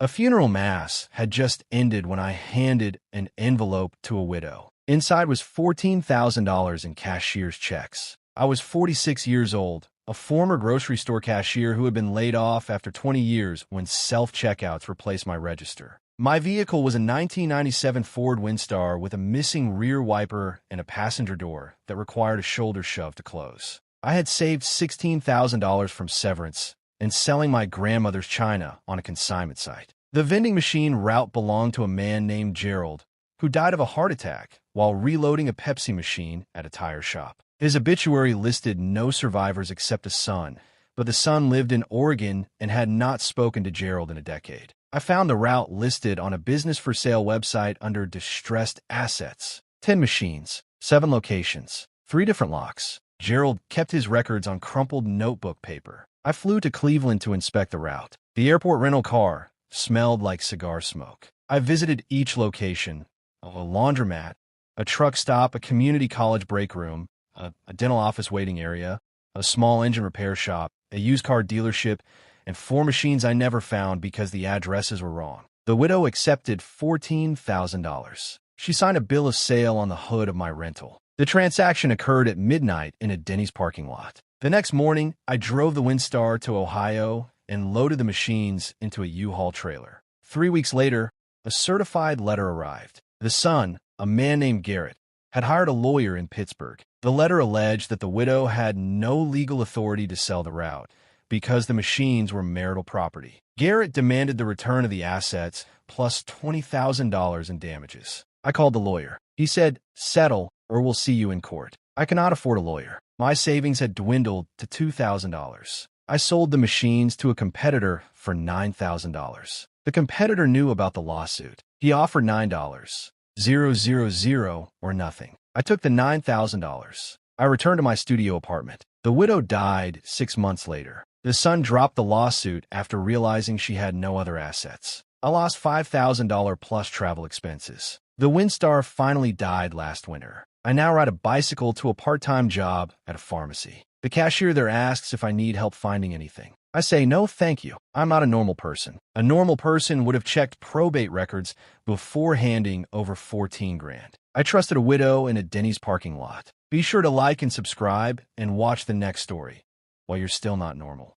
A funeral mass had just ended when I handed an envelope to a widow. Inside was $14,000 in cashier's checks. I was 46 years old, a former grocery store cashier who had been laid off after 20 years when self-checkouts replaced my register. My vehicle was a 1997 Ford Windstar with a missing rear wiper and a passenger door that required a shoulder shove to close. I had saved $16,000 from severance and selling my grandmother's china on a consignment site. The vending machine route belonged to a man named Gerald, who died of a heart attack while reloading a Pepsi machine at a tire shop. His obituary listed no survivors except a son, but the son lived in Oregon and had not spoken to Gerald in a decade. I found the route listed on a business for sale website under distressed assets. 10 machines, 7 locations, 3 different locks. Gerald kept his records on crumpled notebook paper. I flew to Cleveland to inspect the route. The airport rental car smelled like cigar smoke. I visited each location: a laundromat, a truck stop, a community college break room, a dental office waiting area, a small engine repair shop, a used car dealership, and 4 machines I never found because the addresses were wrong. The widow accepted $14,000. She signed a bill of sale on the hood of my rental. The transaction occurred at midnight in a Denny's parking lot. The next morning, I drove the Windstar to Ohio and loaded the machines into a U-Haul trailer. 3 weeks later, a certified letter arrived. The son, a man named Garrett, had hired a lawyer in Pittsburgh. The letter alleged that the widow had no legal authority to sell the route because the machines were marital property. Garrett demanded the return of the assets plus $20,000 in damages. I called the lawyer. He said, "Settle, or we'll see you in court." I cannot afford a lawyer. My savings had dwindled to $2,000. I sold the machines to a competitor for $9,000. The competitor knew about the lawsuit. He offered $9, 000 or nothing. I took the $9,000. I returned to my studio apartment. The widow died 6 months later. The son dropped the lawsuit after realizing she had no other assets. I lost $5,000 plus travel expenses. The Windstar finally died last winter. I now ride a bicycle to a part-time job at a pharmacy. The cashier there asks if I need help finding anything. I say, "No, thank you. I'm not a normal person." A normal person would have checked probate records before handing over 14 grand. I trusted a widow in a Denny's parking lot. Be sure to like and subscribe and watch the next story while you're still not normal.